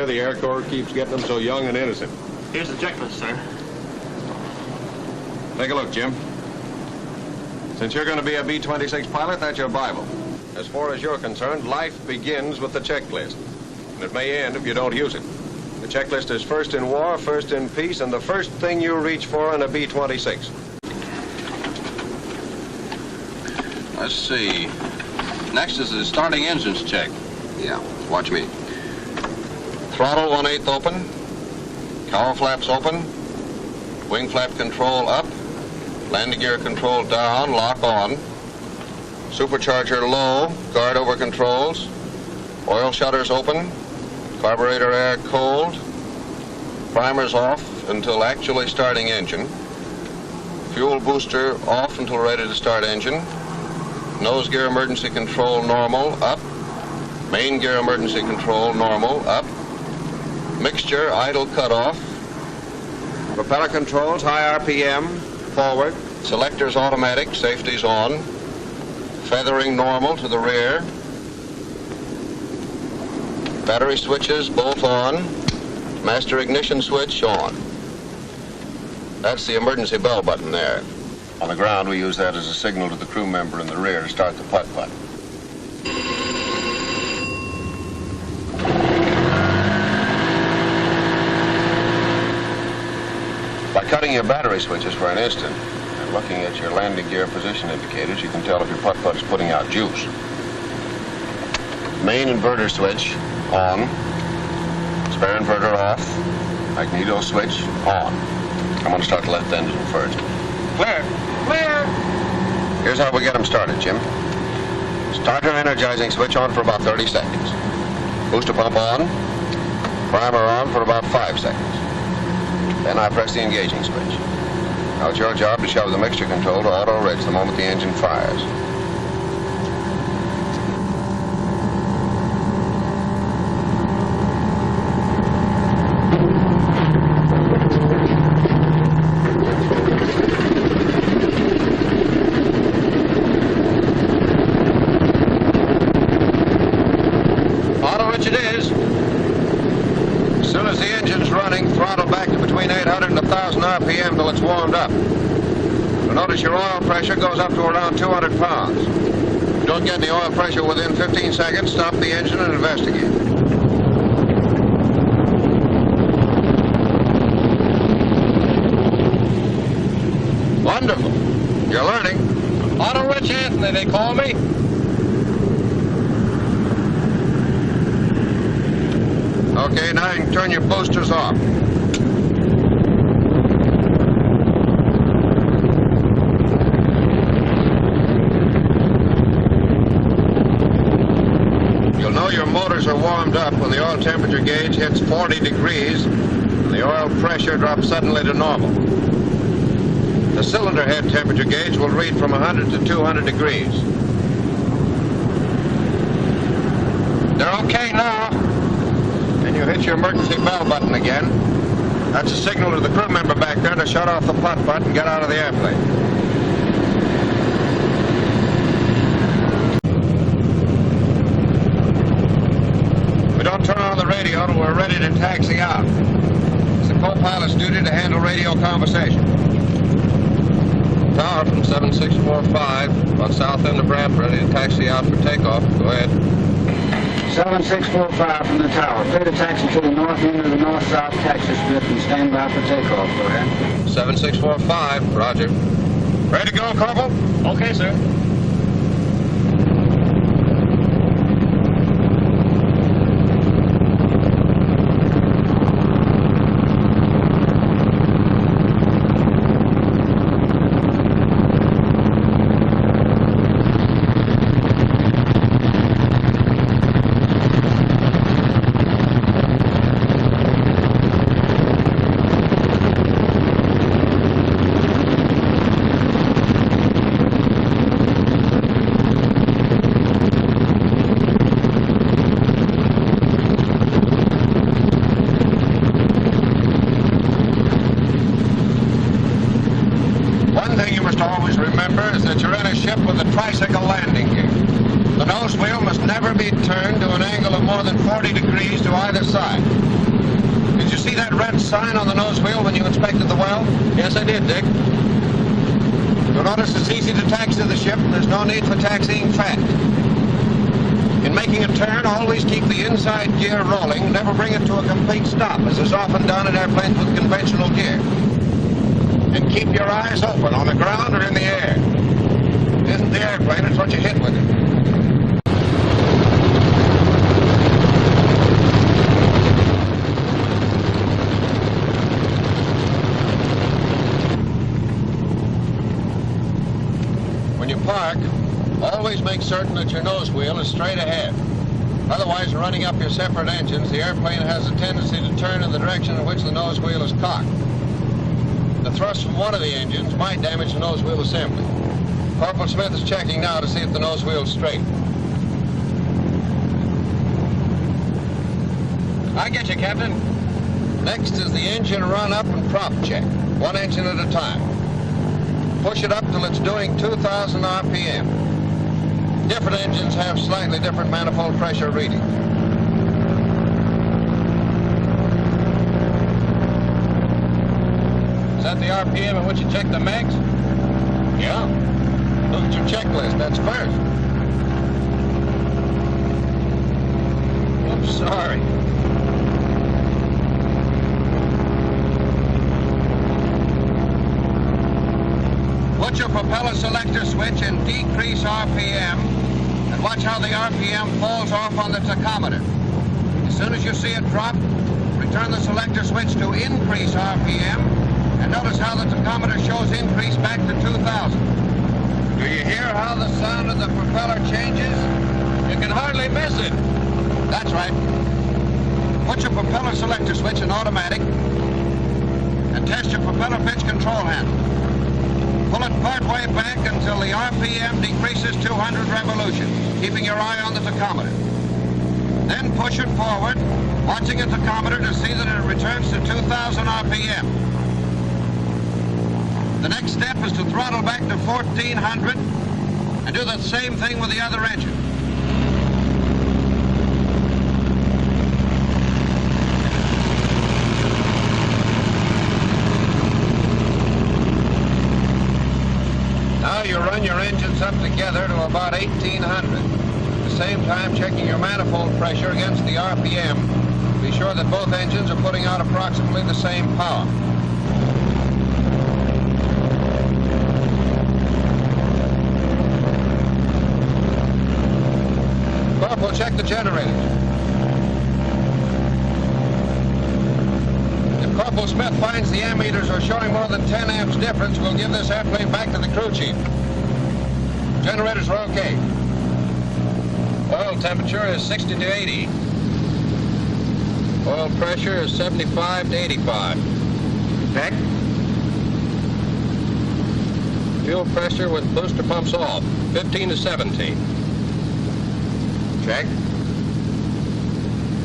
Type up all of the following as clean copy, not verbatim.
The Air Corps keeps getting them so young and innocent. Here's the checklist, sir. Take a look, Jim. Since you're going to be a B-26 pilot, that's your Bible. As far as you're concerned, life begins with the checklist. And it may end if you don't use it. The checklist is first in war, first in peace, and the first thing you reach for in a B-26. Let's see. Next is the starting engines check. Yeah, watch me. Throttle 1/8 open. Cowl flaps open. Wing flap control up. Landing gear control down, lock on. Supercharger low, guard over controls. Oil shutters open. Carburetor air cold. Primers off until actually starting engine. Fuel booster off until ready to start engine. Nose gear emergency control normal, up. Main gear emergency control normal, up. Mixture idle cutoff. Propeller controls high RPM, forward. Selectors automatic, safety's on. Feathering normal to the rear. Battery switches both on. Master ignition switch on. That's the emergency bell button there. On the ground, we use that as a signal to the crew member in the rear to start the putt-putt. By cutting your battery switches for an instant and looking at your landing gear position indicators, you can tell if your putt-putt is putting out juice. Main inverter switch on. Spare inverter off. Magneto switch on. I'm going to start the left engine first. Clear. Clear. Here's how we get them started, Jim. Starter energizing switch on for about 30 seconds. Booster pump on. Primer on for about 5 seconds. Then I press the engaging switch. Now it's your job to shove the mixture control to auto rich the moment the engine fires. Auto rich it is. As soon as the engine's running, throttle back to between 800 and 1,000 RPM till it's warmed up. You'll notice your oil pressure goes up to around 200 pounds. If you don't get the oil pressure within 15 seconds, stop the engine and investigate. Wonderful. You're learning. Auto Rich Anthony, they call me. Okay, now you can turn your boosters off. You'll know your motors are warmed up when the oil temperature gauge hits 40 degrees and the oil pressure drops suddenly to normal. The cylinder head temperature gauge will read from 100 to 200 degrees. They're okay now. And you hit your emergency bell button again. That's a signal to the crew member back there to shut off the putt-putt and get out of the airplane. We don't turn on the radio till we're ready to taxi out. It's the co-pilot's duty to handle radio conversation. Tower from 7645, about south end of ramp, ready to taxi out for takeoff. Go ahead. 7645 from the tower. Clear to taxi to the north end of the north-south taxi strip and stand by for takeoff. Go ahead. 7645, roger. Ready to go, Corporal? Okay, sir. degrees to either side. Did you see that red sign on the nose wheel when you inspected the well? Yes, I did, Dick. You'll notice it's easy to taxi the ship, and there's no need for taxiing fast. In making a turn, always keep the inside gear rolling. Never bring it to a complete stop, as is often done in airplanes with conventional gear. And keep your eyes open on the ground or in the air. It isn't the airplane, it's what you hit with it. When you park, always make certain that your nose wheel is straight ahead. Otherwise, running up your separate engines, the airplane has a tendency to turn in the direction in which the nose wheel is cocked. The thrust from one of the engines might damage the nose wheel assembly. Corporal Smith is checking now to see if the nose wheel is straight. I get you, Captain. Next is the engine run-up and prop check, one engine at a time. Push it up till it's doing 2,000 RPM. Different engines have slightly different manifold pressure readings. Is that the RPM at which you check the mags? Yeah. Look at your checklist. That's first. I'm sorry. Put your propeller selector switch and decrease RPM, and watch how the RPM falls off on the tachometer. As soon as you see it drop, return the selector switch to increase RPM, and notice how the tachometer shows increase back to 2,000. Do you hear how the sound of the propeller changes? You can hardly miss it. That's right. Put your propeller selector switch in automatic, and test your propeller pitch control handle. Pull it part way back until the RPM decreases 200 revolutions, keeping your eye on the tachometer. Then push it forward, watching the tachometer to see that it returns to 2,000 RPM. The next step is to throttle back to 1,400 and do the same thing with the other engine. Now you run your engines up together to about 1,800. At the same time, checking your manifold pressure against the RPM. Be sure that both engines are putting out approximately the same power. Corporal, check the generators. Corporal Smith finds the ammeters are showing more than 10 amps difference, we'll give this airplane back to the crew chief. Generators are okay. Oil temperature is 60 to 80. Oil pressure is 75 to 85. Check. Fuel pressure with booster pumps off, 15 to 17. Check.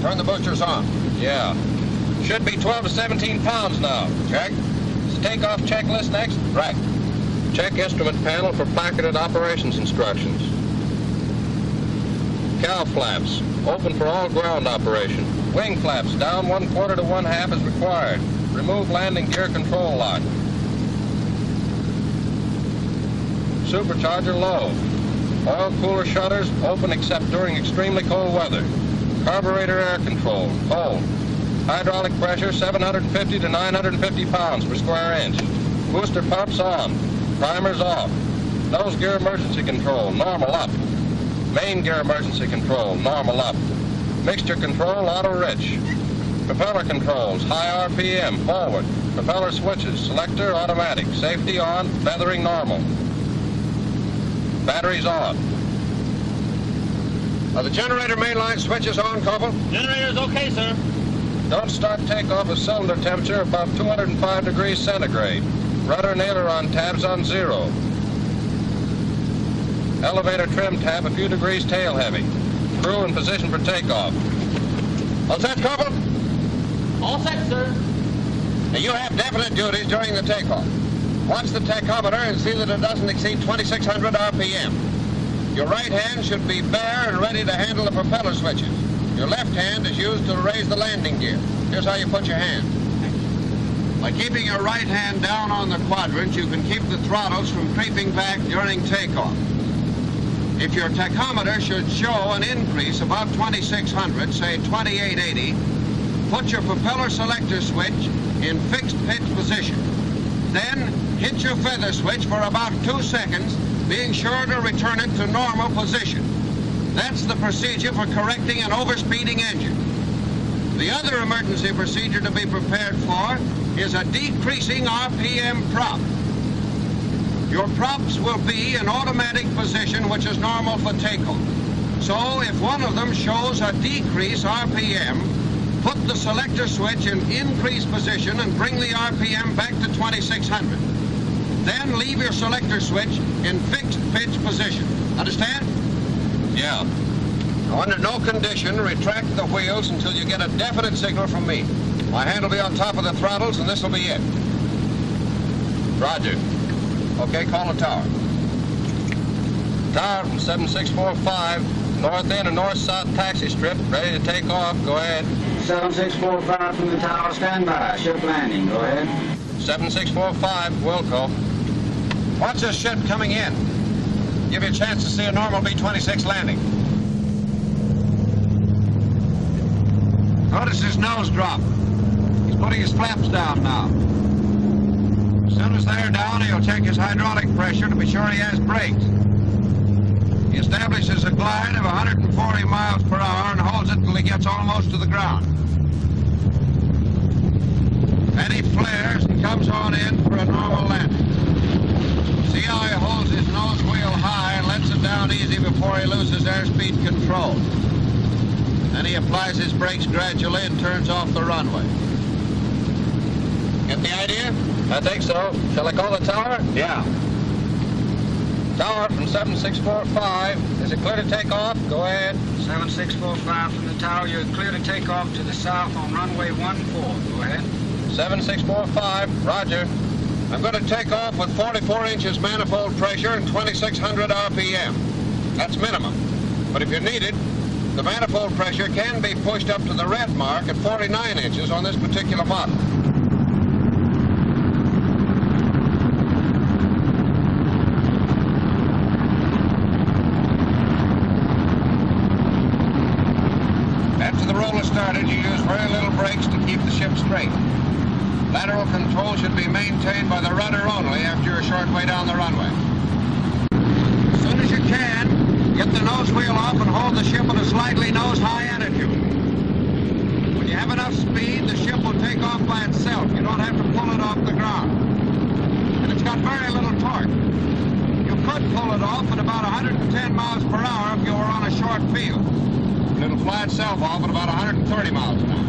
Turn the boosters on. Yeah. Should be 12 to 17 pounds now. Check. Is the takeoff checklist next? Right. Check instrument panel for placarded operations instructions. Cow flaps, open for all ground operation. Wing flaps, down 1/4 to 1/2 as required. Remove landing gear control lock. Supercharger low. Oil cooler shutters, open except during extremely cold weather. Carburetor air control, cold. Hydraulic pressure, 750 to 950 pounds per square inch. Booster pumps on. Primers off. Nose gear emergency control, normal up. Main gear emergency control, normal up. Mixture control, auto rich. Propeller controls, high RPM, forward. Propeller switches, selector, automatic. Safety on, feathering normal. Batteries on. Are the generator mainline switches on, Corporal? Generator's okay, sir. Don't start takeoff at cylinder temperature above 205 degrees centigrade. Rudder and aileron tabs on 0. Elevator trim tab a few degrees tail heavy. Crew in position for takeoff. All set, Corporal? All set, sir. Now you have definite duties during the takeoff. Watch the tachometer and see that it doesn't exceed 2,600 RPM. Your right hand should be bare and ready to handle the propeller switches. Your left hand is used to raise the landing gear. Here's how you put your hand. By keeping your right hand down on the quadrant, you can keep the throttles from creeping back during takeoff. If your tachometer should show an increase above 2600, say 2880, put your propeller selector switch in fixed pitch position. Then hit your feather switch for about 2 seconds, being sure to return it to normal position. That's the procedure for correcting an overspeeding engine. The other emergency procedure to be prepared for is a decreasing RPM prop. Your props will be in automatic position, which is normal for takeoff. So if one of them shows a decrease RPM, put the selector switch in increase position and bring the RPM back to 2600. Then leave your selector switch in fixed pitch position. Understand? Yeah. Now, under no condition, retract the wheels until you get a definite signal from me. My hand will be on top of the throttles, and this will be it. Roger. Okay, call the tower. Tower from 7645, north end of north-south taxi strip, ready to take off. Go ahead. 7645 from the tower, stand by. Ship landing, go ahead. 7645, Wilco. Watch this ship coming in. Give you a chance to see a normal B-26 landing. Notice his nose drop. He's putting his flaps down now. As soon as they're down, he'll check his hydraulic pressure to be sure he has brakes. He establishes a glide of 140 miles per hour and holds it until he gets almost to the ground. Then he flares and comes on in for a normal landing. See how he holds his nose wheel high and lets it down easy before he loses airspeed control. Then he applies his brakes gradually and turns off the runway. Get the idea? I think so. Shall I call the tower? Yeah. Tower from 7645. Is it clear to take off? Go ahead. 7645 from the tower, you're clear to take off to the south on runway 14. Go ahead. 7645. Roger. I'm going to take off with 44 inches manifold pressure and 2600 RPM. That's minimum. But if you need it, the manifold pressure can be pushed up to the red mark at 49 inches on this particular model. After the roller started, you use very little brakes to keep the ship straight. Lateral control should be maintained by the rudder only after you're a short way down the runway. As soon as you can, get the nose wheel off and hold the ship at a slightly nose-high attitude. When you have enough speed, the ship will take off by itself. You don't have to pull it off the ground. And it's got very little torque. You could pull it off at about 110 miles per hour if you were on a short field. And it'll fly itself off at about 130 miles an hour.